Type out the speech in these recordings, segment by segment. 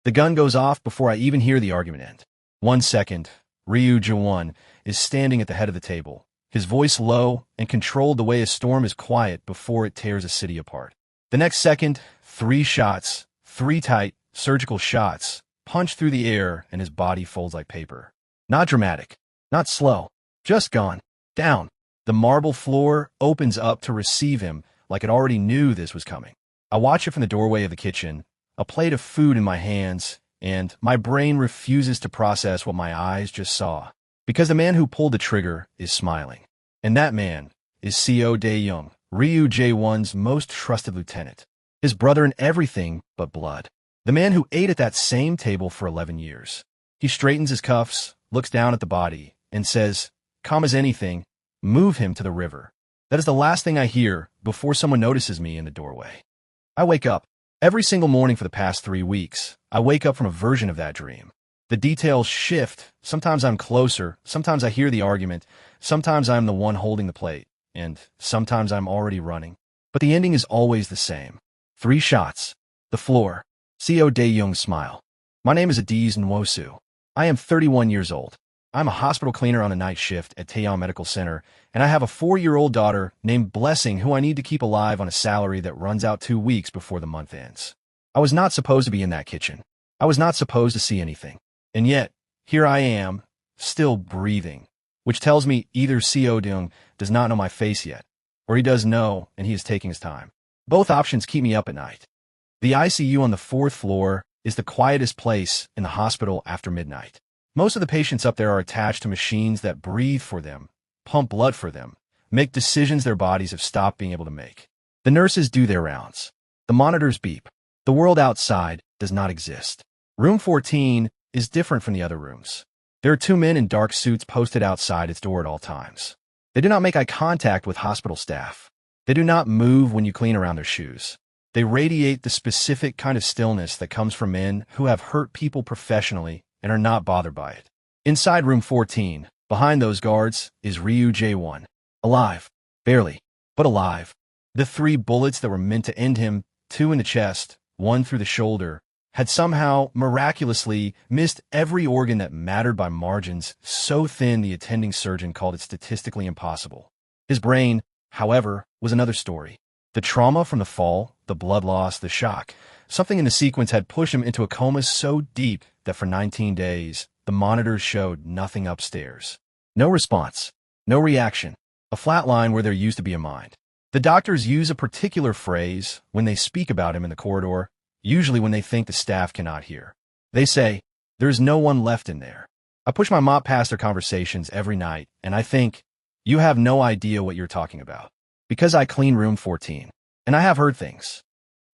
The gun goes off before I even hear the argument end. 1 second, Ryu Jae-won is standing at the head of the table, his voice low and controlled the way a storm is quiet before it tears a city apart. The next second, 3 shots, 3 tight, surgical shots, punch through the air and his body folds like paper. Not dramatic, not slow, just gone, down. The marble floor opens up to receive him like it already knew this was coming. I watch it from the doorway of the kitchen, a plate of food in my hands, and my brain refuses to process what my eyes just saw. Because the man who pulled the trigger is smiling. And that man is Seo Dae-young, Ryu Jae-won's most trusted lieutenant. His brother in everything but blood. The man who ate at that same table for 11 years. He straightens his cuffs, looks down at the body, and says, calm as anything, move him to the river. That is the last thing I hear before someone notices me in the doorway. I wake up. Every single morning for the past 3 weeks, I wake up from a version of that dream. The details shift. Sometimes I'm closer, sometimes I hear the argument, sometimes I'm the one holding the plate, and sometimes I'm already running. But the ending is always the same. 3 shots. The floor. Seo Dae-young's smile. My name is Adiz Nwosu. I am 31 years old. I'm a hospital cleaner on a night shift at Taeyong Medical Center, and I have a 4-year-old daughter named Blessing who I need to keep alive on a salary that runs out 2 weeks before the month ends. I was not supposed to be in that kitchen. I was not supposed to see anything. And yet, here I am, still breathing, which tells me either Seo Dae-young does not know my face yet, or he does know and he is taking his time. Both options keep me up at night. The ICU on the 4th floor is the quietest place in the hospital after midnight. Most of the patients up there are attached to machines that breathe for them, pump blood for them, make decisions their bodies have stopped being able to make. The nurses do their rounds. The monitors beep. The world outside does not exist. Room 14 is different from the other rooms. There are 2 men in dark suits posted outside its door at all times. They do not make eye contact with hospital staff. They do not move when you clean around their shoes. They radiate the specific kind of stillness that comes from men who have hurt people professionally and are not bothered by it. Inside room 14, behind those guards, is Ryu Jae-won. Alive. Barely, but alive. The 3 bullets that were meant to end him, 2 in the chest, 1 through the shoulder, had somehow, miraculously, missed every organ that mattered by margins so thin the attending surgeon called it statistically impossible. His brain, however, was another story. The trauma from the fall, the blood loss, the shock, something in the sequence had pushed him into a coma so deep that for 19 days, the monitors showed nothing upstairs. No response, no reaction, a flat line where there used to be a mind. The doctors use a particular phrase when they speak about him in the corridor, usually when they think the staff cannot hear. They say, there's no one left in there. I push my mop past their conversations every night, and I think, you have no idea what you're talking about. Because I clean room 14, and I have heard things.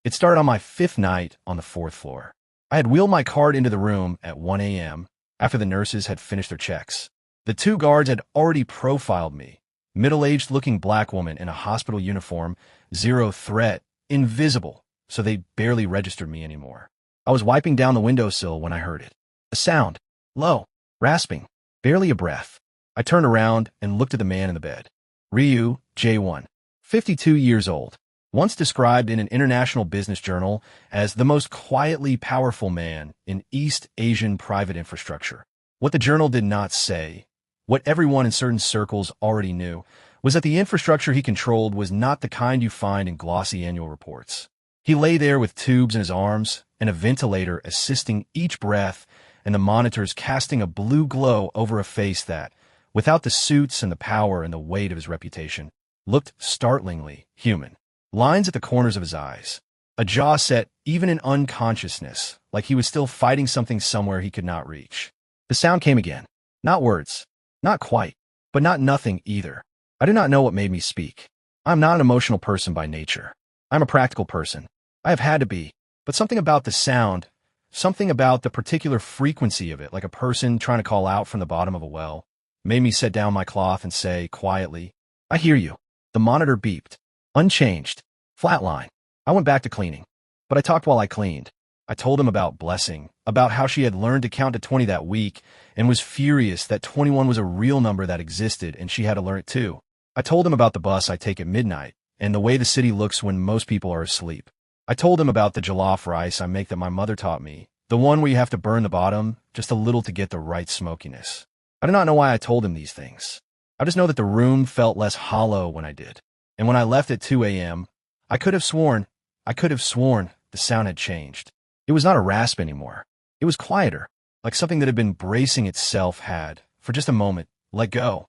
It started on my 5th night on the 4th floor. I had wheeled my cart into the room at 1 a.m. after the nurses had finished their checks. The 2 guards had already profiled me. Middle-aged looking black woman in a hospital uniform, 0 threat, invisible, so they barely registered me anymore. I was wiping down the windowsill when I heard it. A sound, low, rasping, barely a breath. I turned around and looked at the man in the bed. Ryu Jae-won, 52 years old. Once described in an international business journal as the most quietly powerful man in East Asian private infrastructure. What the journal did not say, what everyone in certain circles already knew, was that the infrastructure he controlled was not the kind you find in glossy annual reports. He lay there with tubes in his arms and a ventilator assisting each breath and the monitors casting a blue glow over a face that, without the suits and the power and the weight of his reputation, looked startlingly human. Lines at the corners of his eyes, a jaw set even in unconsciousness, like he was still fighting something somewhere he could not reach. The sound came again. Not words. Not quite. But not nothing either. I do not know what made me speak. I'm not an emotional person by nature. I'm a practical person. I have had to be. But something about the sound, something about the particular frequency of it, like a person trying to call out from the bottom of a well, made me set down my cloth and say, quietly, I hear you. The monitor beeped. Unchanged. Flatline. I went back to cleaning. But I talked while I cleaned. I told him about Blessing, about how she had learned to count to 20 that week, and was furious that 21 was a real number that existed and she had to learn it too. I told him about the bus I take at midnight, and the way the city looks when most people are asleep. I told him about the jollof rice I make that my mother taught me, The one where you have to burn the bottom just a little to get the right smokiness. I do not know why I told him these things. I just know that the room felt less hollow when I did. And when I left at 2 a.m., I could have sworn the sound had changed. It was not a rasp anymore. It was quieter, like something that had been bracing itself had, for just a moment, let go.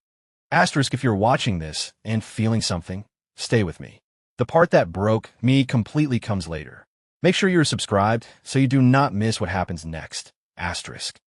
Asterisk if you're watching this and feeling something, stay with me. The part that broke me completely comes later. Make sure you're subscribed so you do not miss what happens next. Asterisk.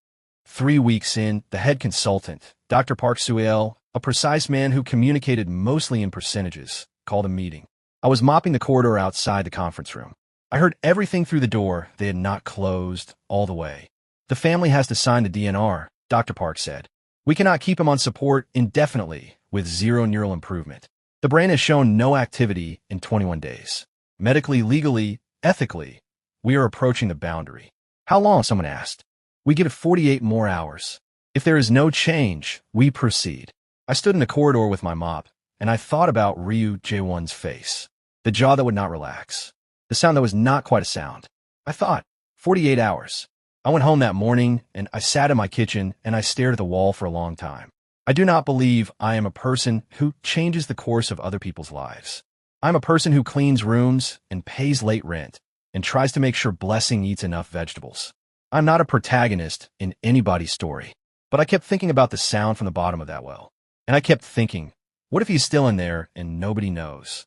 3 weeks in, the head consultant, Dr. Park Seo-il, a precise man who communicated mostly in percentages, called a meeting. I was mopping the corridor outside the conference room. I heard everything through the door. They had not closed all the way. The family has to sign the DNR, Dr. Park said. We cannot keep him on support indefinitely with zero neural improvement. The brain has shown no activity in 21 days. Medically, legally, ethically, we are approaching the boundary. How long? Someone asked. We give it 48 more hours. If there is no change, we proceed. I stood in the corridor with my mop, and I thought about Ryu Jae-won's face. The jaw that would not relax. The sound that was not quite a sound. I thought, 48 hours. I went home that morning, and I sat in my kitchen, and I stared at the wall for a long time. I do not believe I am a person who changes the course of other people's lives. I'm a person who cleans rooms and pays late rent and tries to make sure Blessing eats enough vegetables. I'm not a protagonist in anybody's story, but I kept thinking about the sound from the bottom of that well. And I kept thinking, what if he's still in there and nobody knows?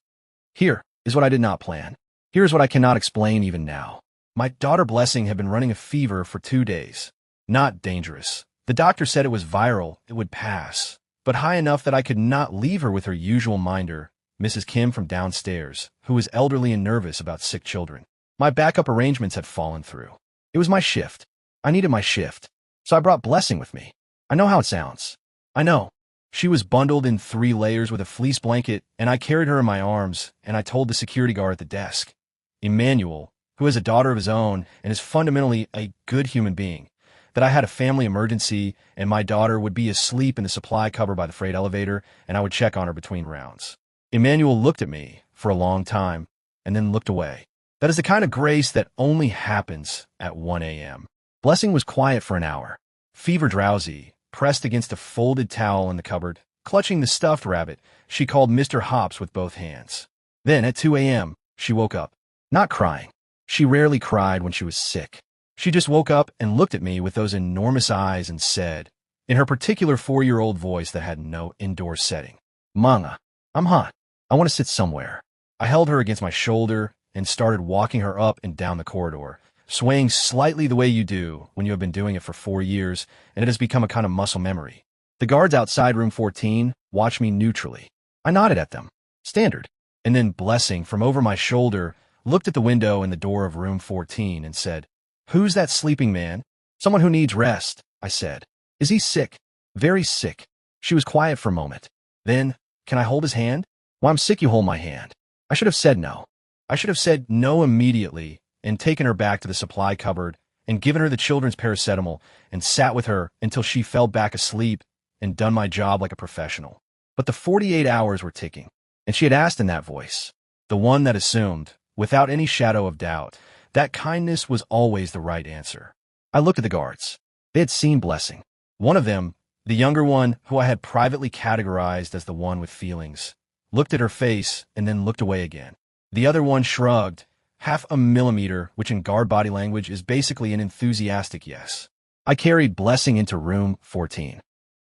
Here is what I did not plan. Here is what I cannot explain even now. My daughter Blessing had been running a fever for 2 days. Not dangerous. The doctor said it was viral, it would pass, but high enough that I could not leave her with her usual minder, Mrs. Kim from downstairs, who was elderly and nervous about sick children. My backup arrangements had fallen through. It was my shift. I needed my shift. So I brought Blessing with me. I know how it sounds. I know. She was bundled in 3 layers with a fleece blanket, and I carried her in my arms, and I told the security guard at the desk, Emmanuel, who has a daughter of his own and is fundamentally a good human being, that I had a family emergency and my daughter would be asleep in the supply cupboard by the freight elevator and I would check on her between rounds. Emmanuel looked at me for a long time and then looked away. That is the kind of grace that only happens at 1 a.m. Blessing was quiet for an hour, fever drowsy, pressed against a folded towel in the cupboard, clutching the stuffed rabbit. She called Mr. Hops with both hands. Then at 2 a.m., she woke up, not crying. She rarely cried when she was sick. She just woke up and looked at me with those enormous eyes and said, in her particular 4-year-old voice that had no indoor setting, Manga, I'm hot. I want to sit somewhere. I held her against my shoulder and started walking her up and down the corridor, swaying slightly the way you do when you have been doing it for 4 years and it has become a kind of muscle memory. The guards outside room 14 watched me neutrally. I nodded at them. Standard. And then Blessing, from over my shoulder, looked at the window in the door of room 14 and said, Who's that sleeping man? Someone who needs rest, I said. Is he sick? Very sick. She was quiet for a moment. Then, can I hold his hand? Well, I'm sick, you hold my hand. I should have said no. I should have said no immediately and taken her back to the supply cupboard and given her the children's paracetamol and sat with her until she fell back asleep and done my job like a professional. But the 48 hours were ticking, and she had asked in that voice, the one that assumed, without any shadow of doubt, that kindness was always the right answer. I looked at the guards. They had seen Blessing. One of them, the younger one who I had privately categorized as the one with feelings, looked at her face and then looked away again. The other one shrugged, half a millimeter, which in guard body language is basically an enthusiastic yes. I carried Blessing into room 14.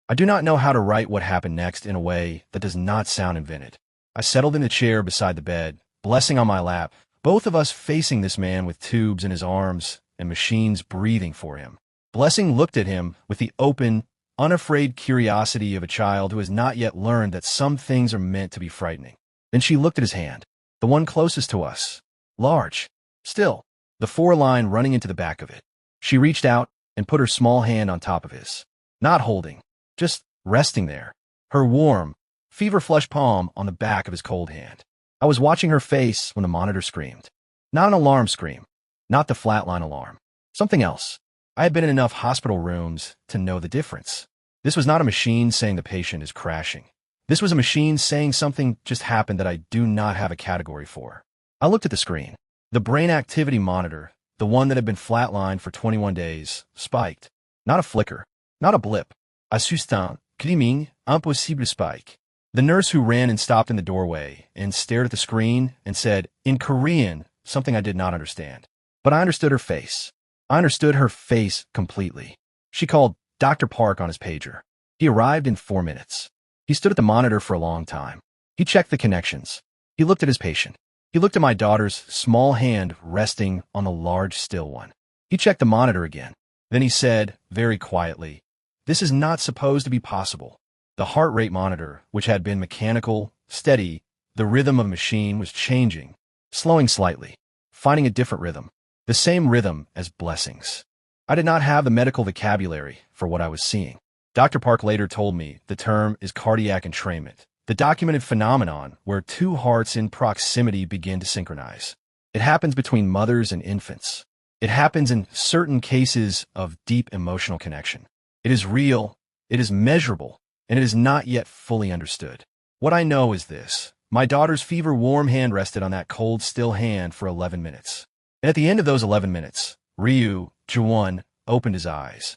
I do not know how to write what happened next in a way that does not sound invented. I settled in a chair beside the bed, Blessing on my lap, both of us facing this man with tubes in his arms and machines breathing for him. Blessing looked at him with the open, unafraid curiosity of a child who has not yet learned that some things are meant to be frightening. Then she looked at his hand, the one closest to us, large, still, the 4-line running into the back of it. She reached out and put her small hand on top of his, not holding, just resting there, her warm, fever-flushed palm on the back of his cold hand. I was watching her face when the monitor screamed. Not an alarm scream, not the flatline alarm, something else. I had been in enough hospital rooms to know the difference. This was not a machine saying the patient is crashing. This was a machine saying something just happened that I do not have a category for. I looked at the screen. The brain activity monitor, the one that had been flatlined for 21 days, spiked. Not a flicker, not a blip. Assistant, crimin, impossible spike. The nurse who ran and stopped in the doorway and stared at the screen and said, in Korean, something I did not understand. But I understood her face. I understood her face completely. She called Dr. Park on his pager. He arrived in 4 minutes. He stood at the monitor for a long time. He checked the connections. He looked at his patient. He looked at my daughter's small hand resting on the large still one. He checked the monitor again. Then he said, very quietly, "This is not supposed to be possible." The heart rate monitor, which had been mechanical, steady, the rhythm of the machine was changing, slowing slightly, finding a different rhythm, the same rhythm as Blessing's. I did not have the medical vocabulary for what I was seeing. Dr. Park later told me the term is cardiac entrainment, the documented phenomenon where two hearts in proximity begin to synchronize. It happens between mothers and infants. It happens in certain cases of deep emotional connection. It is real, it is measurable, and it is not yet fully understood. What I know is this. My daughter's fever-warm hand rested on that cold, still hand for 11 minutes. And at the end of those 11 minutes, Ryu Jaewon opened his eyes.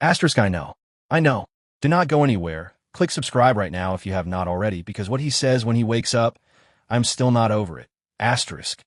Asterisk I know. I know. Do not go anywhere. Click subscribe right now if you have not already, because what he says when he wakes up, I'm still not over it. Asterisk.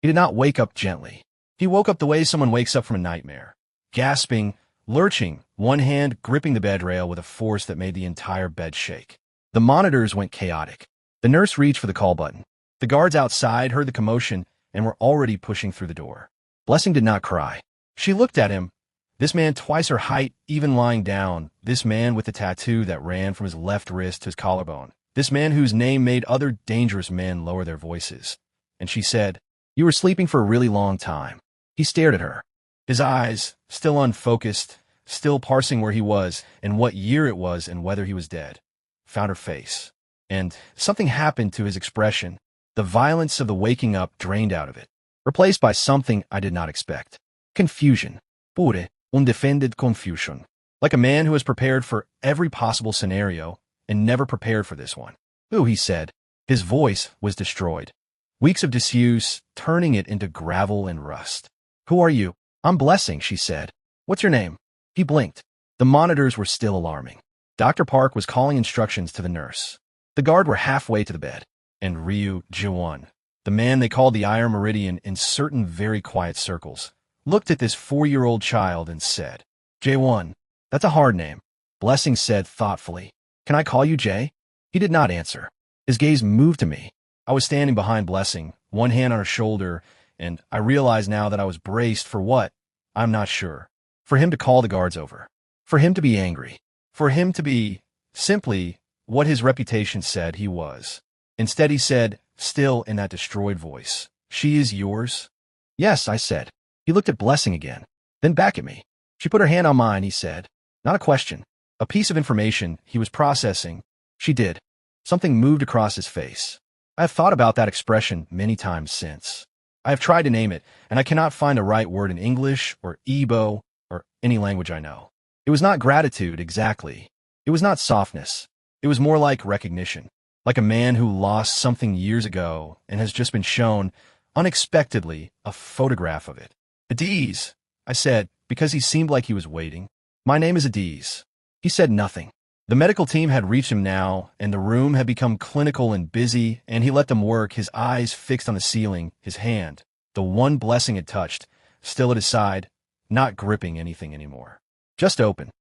He did not wake up gently. He woke up the way someone wakes up from a nightmare. Gasping, lurching, one hand gripping the bed rail with a force that made the entire bed shake. The monitors went chaotic. The nurse reached for the call button. The guards outside heard the commotion and were already pushing through the door. Blessing did not cry. She looked at him. This man twice her height, even lying down. This man with the tattoo that ran from his left wrist to his collarbone. This man whose name made other dangerous men lower their voices. And she said, "You were sleeping for a really long time." He stared at her. His eyes, still unfocused, still parsing where he was and what year it was and whether he was dead, found her face. And something happened to his expression. The violence of the waking up drained out of it, replaced by something I did not expect. Confusion. Pure, undefended confusion. Like a man who has prepared for every possible scenario and never prepared for this one. "Ooh," he said. His voice was destroyed. Weeks of disuse, turning it into gravel and rust. "Who are you?" "I'm Blessing," she said. "What's your name?" He blinked. The monitors were still alarming. Dr. Park was calling instructions to the nurse. The guard were halfway to the bed. And Ryu Jaewon, the man they called the Iron Meridian in certain very quiet circles, looked at this 4-year-old child and said, "Jaewon, that's a hard name." Blessing said thoughtfully, "Can I call you Jay?" He did not answer. His gaze moved to me. I was standing behind Blessing, one hand on her shoulder, and I realized now that I was braced for what? I'm not sure. For him to call the guards over. For him to be angry. For him to be simply what his reputation said he was. Instead, he said, still in that destroyed voice, "She is yours?" "Yes," I said. He looked at Blessing again, then back at me. She put her hand on mine, he said. Not a question. A piece of information he was processing. She did. Something moved across his face. I have thought about that expression many times since. I have tried to name it, and I cannot find the right word in English or Igbo or any language I know. It was not gratitude, exactly. It was not softness. It was more like recognition. Like a man who lost something years ago and has just been shown, unexpectedly, a photograph of it. "Adiz," I said, because he seemed like he was waiting. "My name is Adiz." He said nothing. The medical team had reached him now, and the room had become clinical and busy, and he let them work, his eyes fixed on the ceiling, his hand, the one Blessing had touched, still at his side, not gripping anything anymore. Just open.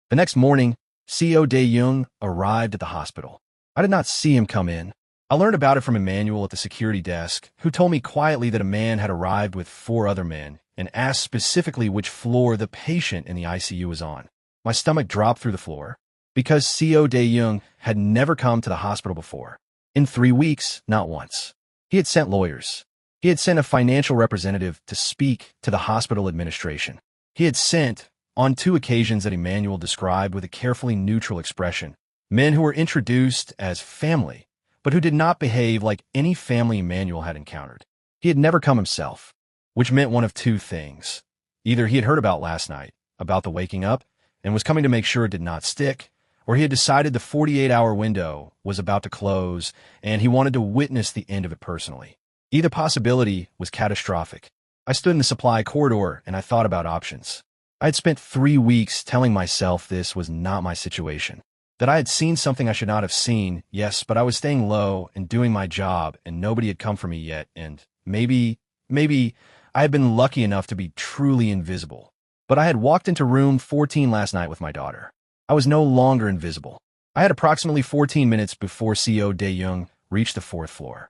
The next morning, CO Dae-young arrived at the hospital. I did not see him come in. I learned about it from Emmanuel at the security desk, who told me quietly that a man had arrived with 4 other men and asked specifically which floor the patient in the ICU was on. My stomach dropped through the floor, because CO Dae-young had never come to the hospital before. In 3 weeks, not once. He had sent lawyers. He had sent a financial representative to speak to the hospital administration. He had sent, on 2 occasions that Emmanuel described with a carefully neutral expression, men who were introduced as family, but who did not behave like any family Emmanuel had encountered. He had never come himself, which meant one of 2 things. Either he had heard about last night, about the waking up, and was coming to make sure it did not stick, or he had decided the 48-hour window was about to close, and he wanted to witness the end of it personally. Either possibility was catastrophic. I stood in the supply corridor and I thought about options. I had spent 3 weeks telling myself this was not my situation, that I had seen something I should not have seen, yes, but I was staying low and doing my job and nobody had come for me yet, and maybe I had been lucky enough to be truly invisible. But I had walked into room 14 last night with my daughter. I was no longer invisible. I had approximately 14 minutes before CEO Dae-young reached the 4th floor.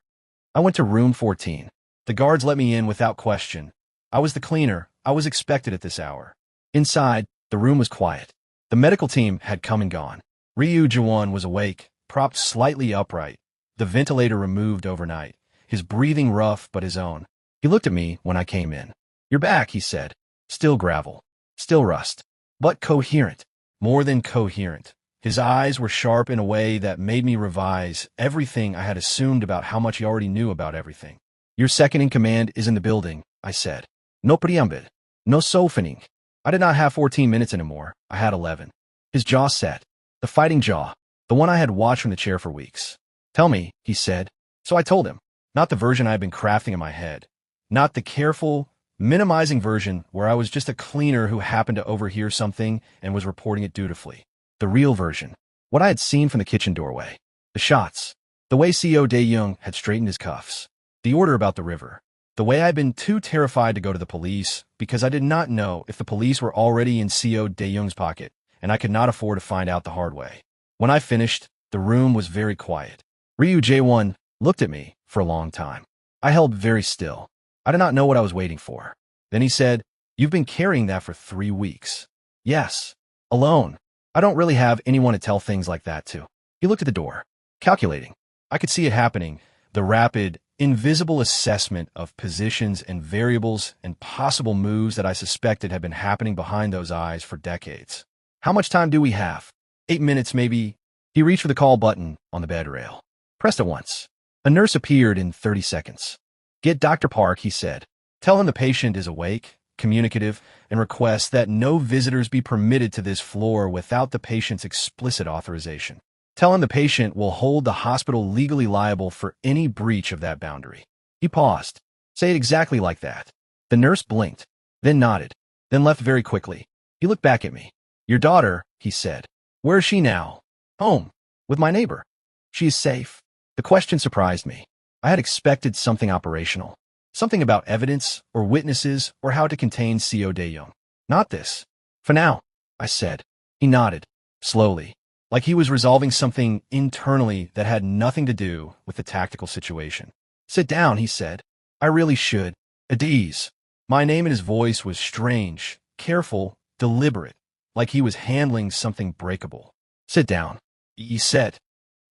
I went to room 14. The guards let me in without question. I was the cleaner. I was expected at this hour. Inside, the room was quiet. The medical team had come and gone. Ryu Jaewon was awake, propped slightly upright, the ventilator removed overnight, his breathing rough but his own. He looked at me when I came in. "You're back," he said. Still gravel. Still rust. But coherent. More than coherent. His eyes were sharp in a way that made me revise everything I had assumed about how much he already knew about everything. "Your second in command is in the building," I said. "No preambit. No softening." I did not have 14 minutes anymore. I had 11. His jaw set. The fighting jaw. The one I had watched from the chair for weeks. "Tell me," he said. So I told him. Not the version I had been crafting in my head. Not the careful, minimizing version where I was just a cleaner who happened to overhear something and was reporting it dutifully. The real version. What I had seen from the kitchen doorway. The shots. The way CEO Dae-young had straightened his cuffs. The order about the river. The way I'd been too terrified to go to the police because I did not know if the police were already in CEO Dae-young's pocket, and I could not afford to find out the hard way. When I finished, the room was very quiet. Ryu Jaewon looked at me for a long time. I held very still. I did not know what I was waiting for. Then he said, "You've been carrying that for 3 weeks." "Yes. Alone. I don't really have anyone to tell things like that to." He looked at the door. Calculating. I could see it happening. The rapid, invisible assessment of positions and variables and possible moves that I suspected had been happening behind those eyes for decades. "How much time do we have?" 8 minutes, maybe." He reached for the call button on the bed rail. Pressed it once. A nurse appeared in 30 seconds. "Get Dr. Park," he said. "Tell him the patient is awake, communicative, and request that no visitors be permitted to this floor without the patient's explicit authorization. Tell him the patient will hold the hospital legally liable for any breach of that boundary." He paused. "Say it exactly like that." The nurse blinked, then nodded, then left very quickly. He looked back at me. "Your daughter," he said. "Where is she now?" "Home. With my neighbor." "She is safe." The question surprised me. I had expected something operational. Something about evidence, or witnesses, or how to contain CEO Dae-young. Not this. "For now," I said. He nodded, slowly, like he was resolving something internally that had nothing to do with the tactical situation. "Sit down," he said. "I really should. At ease." My name in his voice was strange, careful, deliberate, like he was handling something breakable. "Sit down," he said.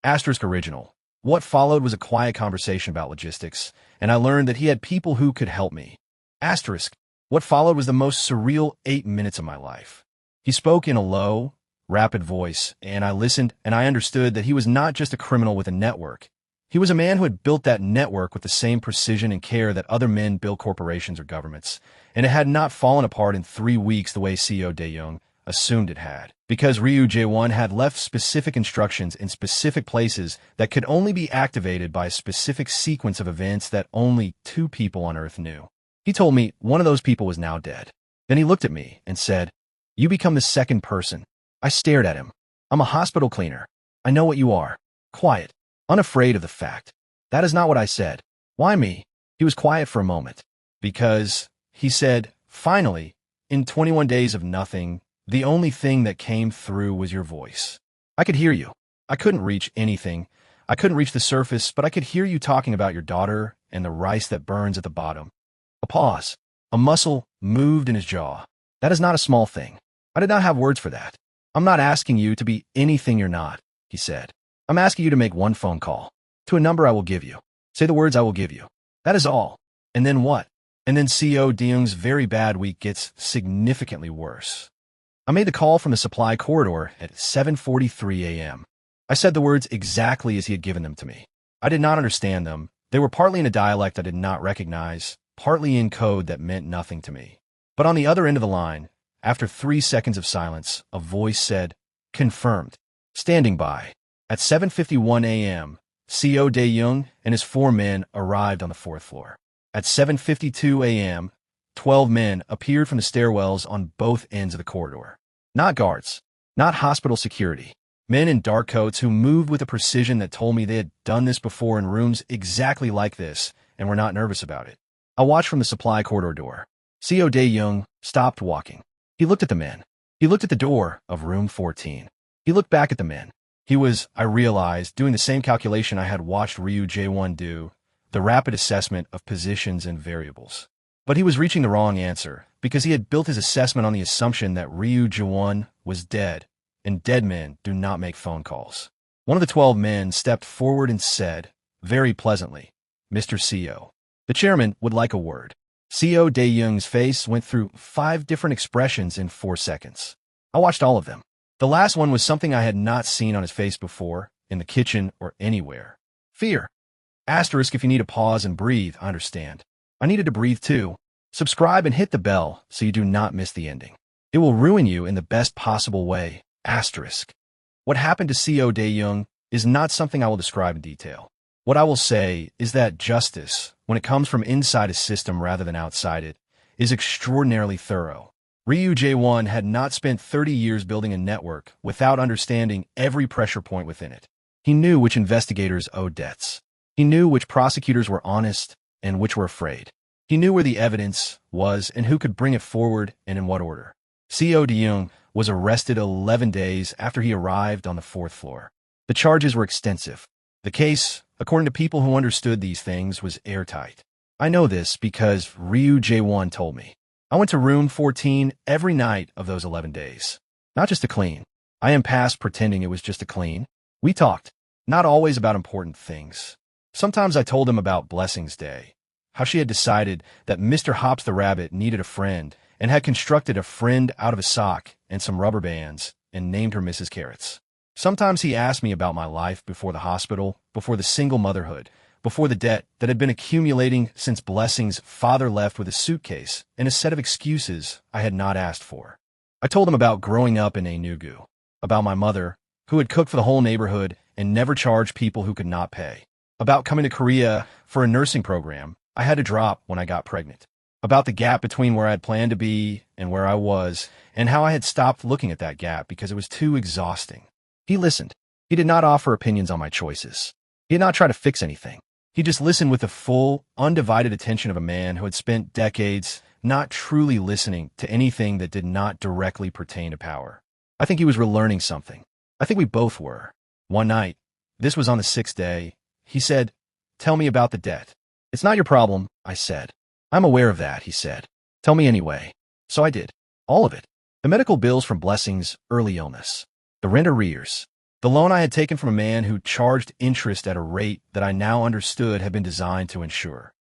Asterisk original. What followed was a quiet conversation about logistics, and I learned that he had people who could help me. Asterisk. What followed was the most surreal 8 minutes of my life. He spoke in a low, rapid voice, and I listened, and I understood that he was not just a criminal with a network. He was a man who had built that network with the same precision and care that other men build corporations or governments, and it had not fallen apart in 3 weeks the way CEO Dae-young assumed it had, because Ryu Jaewon had left specific instructions in specific places that could only be activated by a specific sequence of events that only 2 people on Earth knew. He told me one of those people was now dead. Then he looked at me and said, "You become the second person." I stared at him. "I'm a hospital cleaner. I know what you are. Quiet. Unafraid of the fact." "That is not what I said." "Why me?" He was quiet for a moment. "Because," he said, finally, "in 21 days of nothing, the only thing that came through was your voice. I could hear you. I couldn't reach anything. I couldn't reach the surface, but I could hear you talking about your daughter and the rice that burns at the bottom." A pause. A muscle moved in his jaw. "That is not a small thing." I did not have words for that. "I'm not asking you to be anything you're not," he said. "I'm asking you to make one phone call. To a number I will give you. Say the words I will give you. That is all. And then what?" And then CEO Dae-young's very bad week gets significantly worse. I made the call from the supply corridor at 7:43 a.m. I said the words exactly as he had given them to me. I did not understand them. They were partly in a dialect I did not recognize, partly in code that meant nothing to me. But on the other end of the line, after 3 seconds of silence, a voice said, "Confirmed. Standing by." At 7:51 a.m., CEO Dae-young and his 4 men arrived on the 4th floor. At 7:52 a.m., 12 men appeared from the stairwells on both ends of the corridor. Not guards, not hospital security. Men in dark coats who moved with a precision that told me they had done this before in rooms exactly like this and were not nervous about it. I watched from the supply corridor door. Co Dae-young stopped walking. He looked at the men. He looked at the door of room 14. He looked back at the men. He was, I realized, doing the same calculation I had watched Ryu Jae-won do, the rapid assessment of positions and variables. But he was reaching the wrong answer, because he had built his assessment on the assumption that Ryu Jae-won was dead, and dead men do not make phone calls. One of the 12 men stepped forward and said, very pleasantly, "Mr. CO. The chairman would like a word." Co Dae-young's face went through 5 different expressions in 4 seconds. I watched all of them. The last one was something I had not seen on his face before, in the kitchen or anywhere. Fear. Asterisk if you need to pause and breathe, I understand. I needed to breathe too. Subscribe and hit the bell so you do not miss the ending. It will ruin you in the best possible way. Asterisk. What happened to Co Dae-young is not something I will describe in detail. What I will say is that justice, when it comes from inside a system rather than outside it, is extraordinarily thorough. Ryu Jae-won had not spent 30 years building a network without understanding every pressure point within it. He knew which investigators owed debts. He knew which prosecutors were honest and which were afraid. He knew where the evidence was and who could bring it forward and in what order. Co Dae-young was arrested 11 days after he arrived on the 4th floor. The charges were extensive. The case, according to people who understood these things, was airtight. I know this because Ryu Jae-won told me. I went to room 14 every night of those 11 days. Not just to clean. I am past pretending it was just to clean. We talked, not always about important things. Sometimes I told him about Blessing's Day, how she had decided that Mr. Hops the rabbit needed a friend and had constructed a friend out of a sock and some rubber bands and named her Mrs. Carrots. Sometimes he asked me about my life before the hospital, before the single motherhood, before the debt that had been accumulating since Blessing's father left with a suitcase and a set of excuses I had not asked for. I told him about growing up in Enugu, about my mother, who had cooked for the whole neighborhood and never charged people who could not pay, about coming to Korea for a nursing program I had to drop when I got pregnant, about the gap between where I had planned to be and where I was, and how I had stopped looking at that gap because it was too exhausting. He listened. He did not offer opinions on my choices. He did not try to fix anything. He just listened with the full, undivided attention of a man who had spent decades not truly listening to anything that did not directly pertain to power. I think he was relearning something. I think we both were. One night, this was on the 6th day, he said, "Tell me about the debt." "It's not your problem," I said. "I'm aware of that," he said. "Tell me anyway." So I did. All of it. The medical bills from Blessing's early illness. The rent arrears. The loan I had taken from a man who charged interest at a rate that I now understood had been designed to ensure.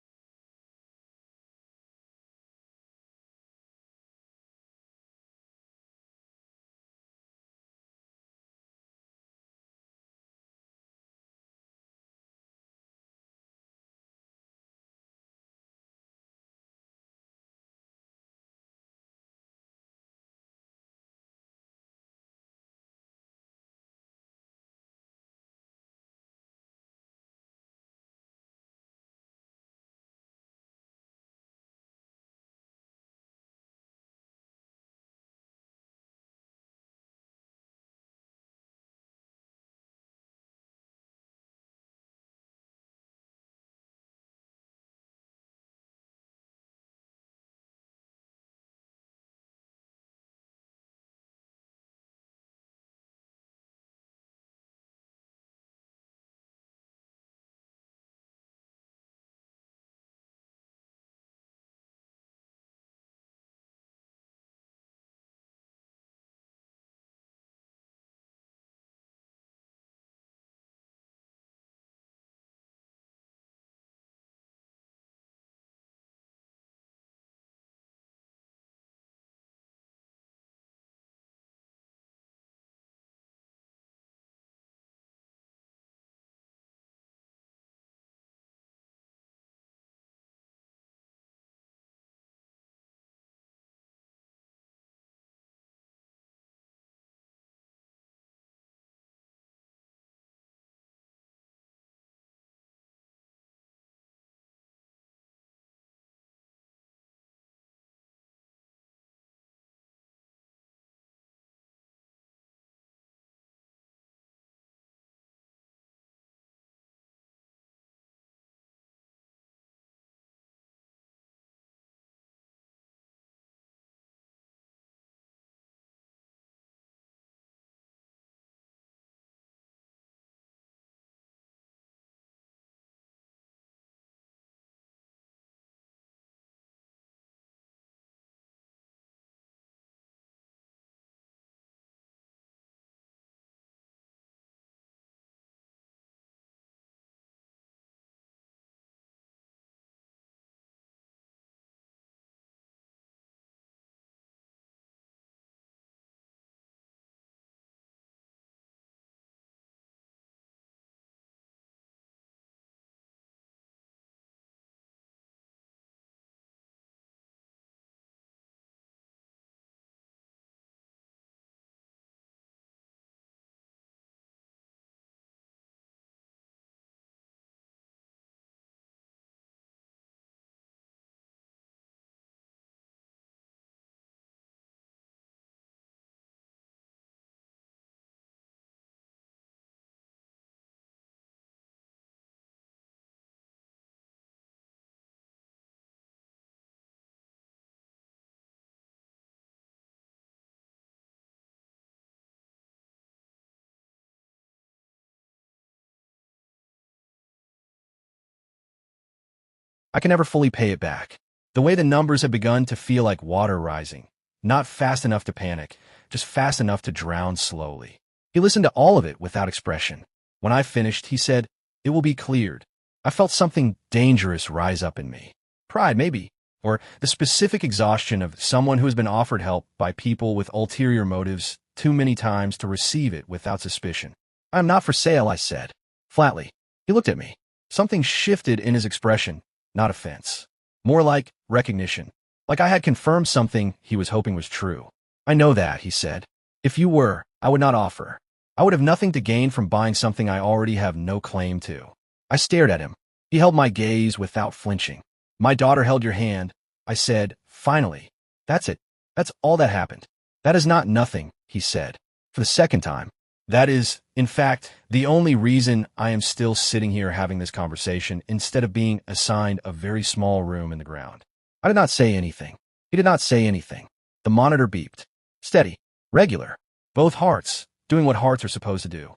I can never fully pay it back. The way the numbers have begun to feel like water rising. Not fast enough to panic, just fast enough to drown slowly. He listened to all of it without expression. When I finished, he said, "It will be cleared." I felt something dangerous rise up in me. Pride, maybe, or the specific exhaustion of someone who has been offered help by people with ulterior motives too many times to receive it without suspicion. "I am not for sale," I said, flatly. He looked at me. Something shifted in his expression, not offense. More like recognition. Like I had confirmed something he was hoping was true. "I know that," he said. "If you were, I would not offer. I would have nothing to gain from buying something I already have no claim to." I stared at him. He held my gaze without flinching. "My daughter held your hand," I said, finally. "That's it. That's all that happened." "That is not nothing," he said, for the second time. "That is, in fact, the only reason I am still sitting here having this conversation instead of being assigned a very small room in the ground." I did not say anything. He did not say anything. The monitor beeped. Steady. Regular. Both hearts, doing what hearts are supposed to do.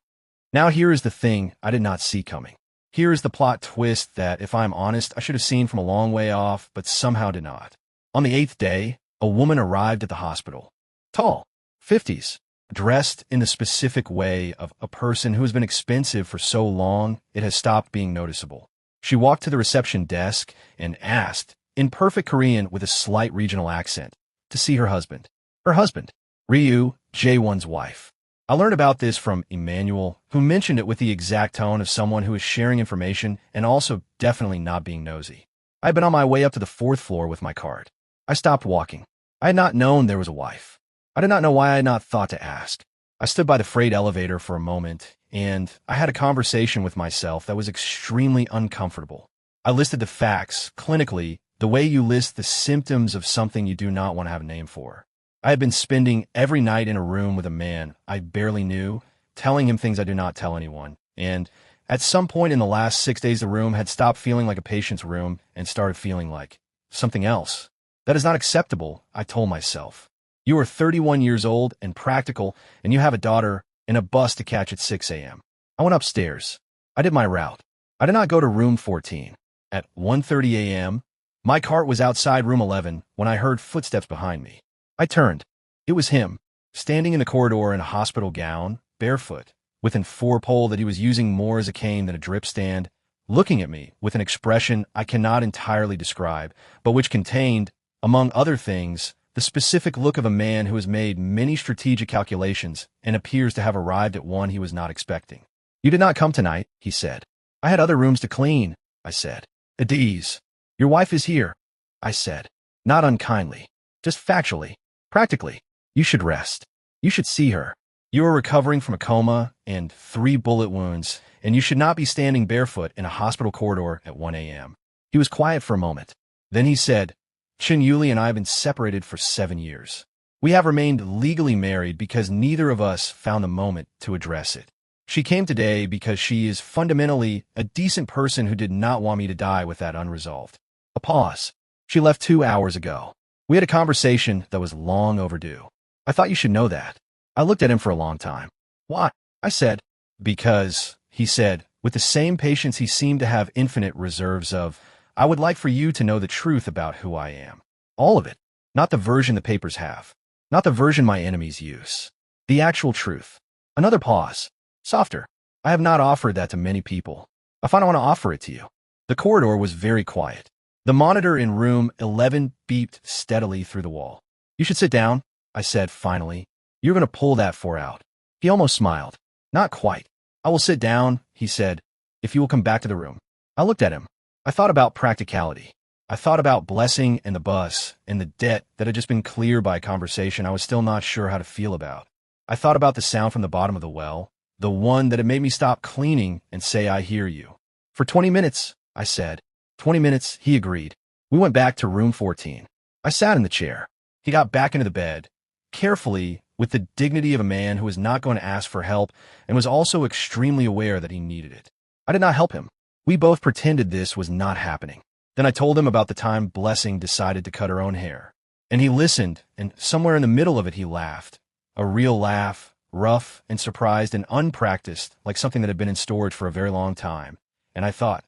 Now here is the thing I did not see coming. Here is the plot twist that, if I'm honest, I should have seen from a long way off, but somehow did not. On the 8th day, a woman arrived at the hospital. Tall, 50s, dressed in the specific way of a person who has been expensive for so long it has stopped being noticeable. She walked to the reception desk and asked, in perfect Korean with a slight regional accent, to see her husband. Her husband, Ryu, Jae-won's wife. I learned about this from Emmanuel, who mentioned it with the exact tone of someone who is sharing information and also definitely not being nosy. I had been on my way up to the 4th floor with my cart. I stopped walking. I had not known there was a wife. I did not know why I had not thought to ask. I stood by the freight elevator for a moment, and I had a conversation with myself that was extremely uncomfortable. I listed the facts, clinically, the way you list the symptoms of something you do not want to have a name for. I had been spending every night in a room with a man I barely knew, telling him things I do not tell anyone, and at some point in the last 6 days the room had stopped feeling like a patient's room and started feeling like something else. That is not acceptable, I told myself. You are 31 years old and practical, and you have a daughter and a bus to catch at 6 a.m. I went upstairs. I did my route. I did not go to room 14. At 1:30 a.m., my cart was outside room 11 when I heard footsteps behind me. I turned. It was him, standing in the corridor in a hospital gown, barefoot, with an 4-pole that he was using more as a cane than a drip stand, looking at me with an expression I cannot entirely describe, but which contained, among other things, the specific look of a man who has made many strategic calculations and appears to have arrived at one he was not expecting. "You did not come tonight," he said. "I had other rooms to clean," I said. "At ease. Your wife is here," I said. Not unkindly, just factually, practically. "You should rest. You should see her. You are recovering from a coma and 3 bullet wounds, and you should not be standing barefoot in a hospital corridor at 1 a.m. He was quiet for a moment. Then he said, "Shin Yuli and I have been separated for 7 years. We have remained legally married because neither of us found the moment to address it. She came today because she is fundamentally a decent person who did not want me to die with that unresolved." A pause. "She left 2 hours ago. We had a conversation that was long overdue. I thought you should know that." I looked at him for a long time. "Why?" I said. "Because," he said, with the same patience he seemed to have infinite reserves of, "I would like for you to know the truth about who I am. All of it. Not the version the papers have. Not the version my enemies use. The actual truth." Another pause. Softer. "I have not offered that to many people. I find I want to offer it to you." The corridor was very quiet. The monitor in room 11 beeped steadily through the wall. "You should sit down," I said finally. "You're going to pull that 4 out." He almost smiled. "Not quite." "I will sit down," he said, "if you will come back to the room." I looked at him. I thought about practicality. I thought about Blessing and the bus and the debt that had just been cleared by a conversation I was still not sure how to feel about. I thought about the sound from the bottom of the well, the one that had made me stop cleaning and say, "I hear you." "For 20 minutes, I said. 20 minutes, he agreed. We went back to room 14. I sat in the chair. He got back into the bed, carefully, with the dignity of a man who was not going to ask for help and was also extremely aware that he needed it. I did not help him. We both pretended this was not happening. Then I told him about the time Blessing decided to cut her own hair. And he listened, and somewhere in the middle of it he laughed. A real laugh, rough and surprised and unpracticed, like something that had been in storage for a very long time. And I thought,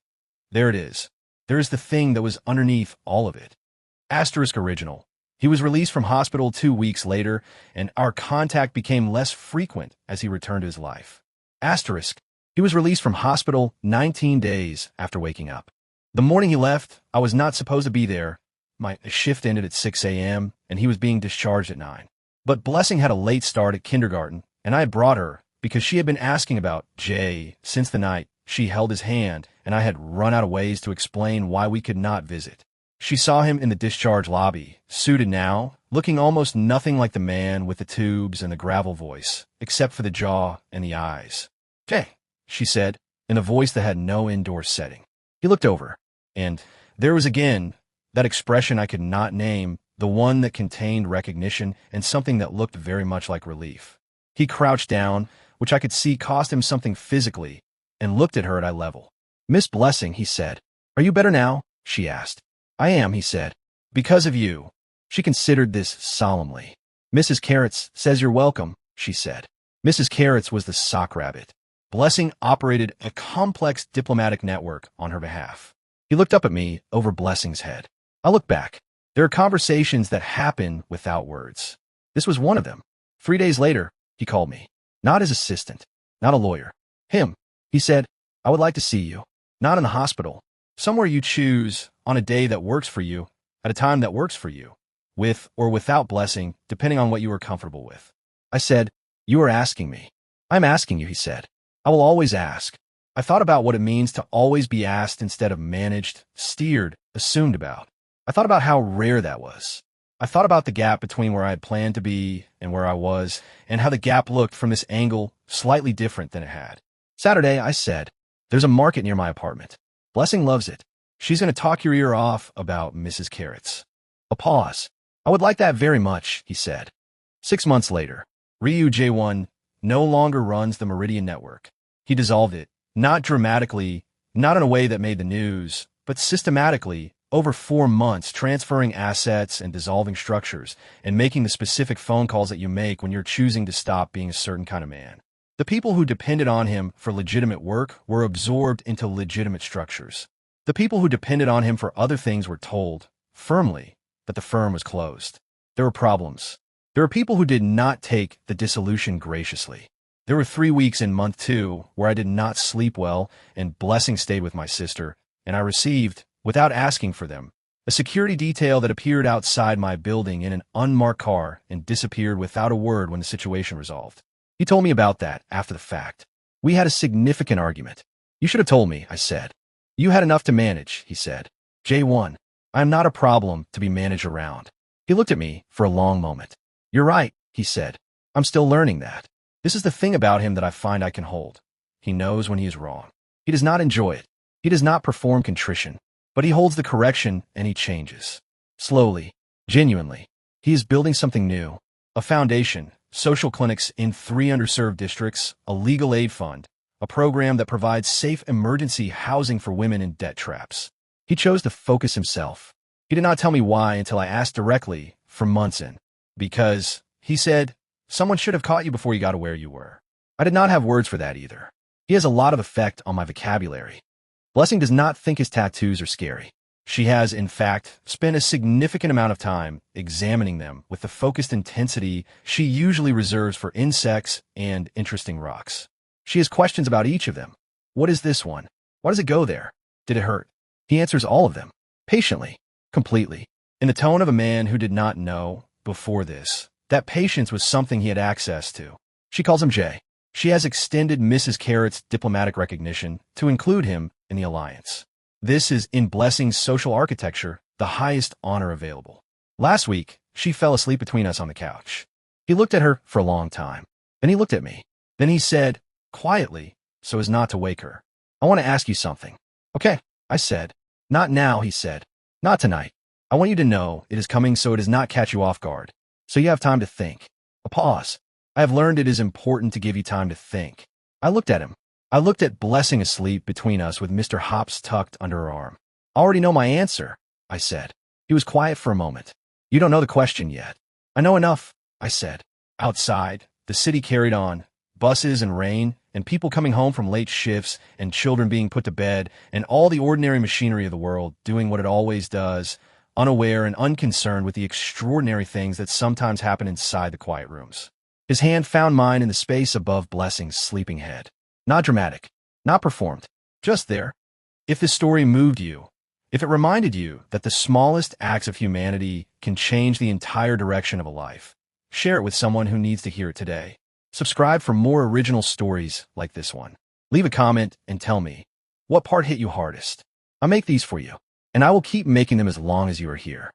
there it is. there is the thing that was underneath all of it. Asterisk original. He was released from hospital 2 weeks later, and our contact became less frequent as he returned to his life. Asterisk. He was released from hospital 19 days after waking up. The morning he left, I was not supposed to be there. My shift ended at 6 a.m., and he was being discharged at 9. But Blessing had a late start at kindergarten, and I had brought her because she had been asking about Jay since the night she held his hand, and I had run out of ways to explain why we could not visit. She saw him in the discharge lobby, suited now, looking almost nothing like the man with the tubes and the gravel voice, except for the jaw and the eyes. "Jay," she said, in a voice that had no indoor setting. He looked over, and there was again that expression I could not name, the one that contained recognition and something that looked very much like relief. He crouched down, which I could see cost him something physically, and looked at her at eye level. "Miss Blessing," he said. "Are you better now?" she asked. "I am," he said. "Because of you." She considered this solemnly. "Mrs. Carrots says you're welcome," she said. Mrs. Carrots was the sock rabbit. Blessing operated a complex diplomatic network on her behalf. He looked up at me over Blessing's head. I looked back. There are conversations that happen without words. This was one of them. 3 days later, he called me. Not his assistant, not a lawyer. Him. He said, "I would like to see you. Not in the hospital. Somewhere you choose, on a day that works for you, at a time that works for you, with or without Blessing, depending on what you are comfortable with." I said, "You are asking me." "I'm asking you," he said. "I will always ask." I thought about what it means to always be asked instead of managed, steered, assumed about. I thought about how rare that was. I thought about the gap between where I had planned to be and where I was, and how the gap looked from this angle slightly different than it had. Saturday, I said, "There's a market near my apartment. Blessing loves it. She's going to talk your ear off about Mrs. Carrots." A pause. "I would like that very much," he said. 6 months later, Ryu J1 no longer runs the Meridian Network. He dissolved it, not dramatically, not in a way that made the news, but systematically, over 4 months, transferring assets and dissolving structures, and making the specific phone calls that you make when you're choosing to stop being a certain kind of man. The people who depended on him for legitimate work were absorbed into legitimate structures. The people who depended on him for other things were told, firmly, that the firm was closed. There were problems. There were people who did not take the dissolution graciously. There were 3 weeks in month 2 where I did not sleep well, and Blessing stayed with my sister, and I received, without asking for them, a security detail that appeared outside my building in an unmarked car and disappeared without a word when the situation resolved. He told me about that after the fact. We had a significant argument. "You should have told me," I said. "You had enough to manage," he said. "J1, I am not a problem to be managed around." He looked at me for a long moment. "You're right," he said. "I'm still learning that. This is the thing about him that I find I can hold. He knows when he is wrong. He does not enjoy it. He does not perform contrition, but he holds the correction and he changes. Slowly, genuinely. He is building something new, a foundation, social clinics in 3 underserved districts, a legal aid fund, a program that provides safe emergency housing for women in debt traps. He chose to focus himself. He did not tell me why until I asked directly for months in. Because, he said, someone should have caught you before you got to where you were. I did not have words for that either. He has a lot of effect on my vocabulary. Blessing does not think his tattoos are scary. She has, in fact, spent a significant amount of time examining them with the focused intensity she usually reserves for insects and interesting rocks. She has questions about each of them. What is this one? Why does it go there? Did it hurt? He answers all of them, patiently, completely, in the tone of a man who did not know, before this, that patience was something he had access to. She calls him Jay. She has extended Mrs. Carrot's diplomatic recognition to include him in the alliance. This is, in Blessing's social architecture, the highest honor available. Last week, she fell asleep between us on the couch. He looked at her for a long time. Then he looked at me. Then he said, quietly, so as not to wake her, "I want to ask you something." "Okay," I said. "Not now," he said. "Not tonight. I want you to know it is coming so it does not catch you off guard. So you have time to think." A pause. "I have learned it is important to give you time to think." I looked at him. I looked at Blessing asleep between us with Mr. Hops tucked under her arm. "I already know my answer," I said. He was quiet for a moment. "You don't know the question yet." "I know enough," I said. Outside, the city carried on, buses and rain, and people coming home from late shifts, and children being put to bed, and all the ordinary machinery of the world doing what it always does, unaware and unconcerned with the extraordinary things that sometimes happen inside the quiet rooms. His hand found mine in the space above Blessing's sleeping head. Not dramatic, not performed, just there. If this story moved you, if it reminded you that the smallest acts of humanity can change the entire direction of a life, share it with someone who needs to hear it today. Subscribe for more original stories like this one. Leave a comment and tell me, what part hit you hardest? I'll make these for you, and I will keep making them as long as you are here.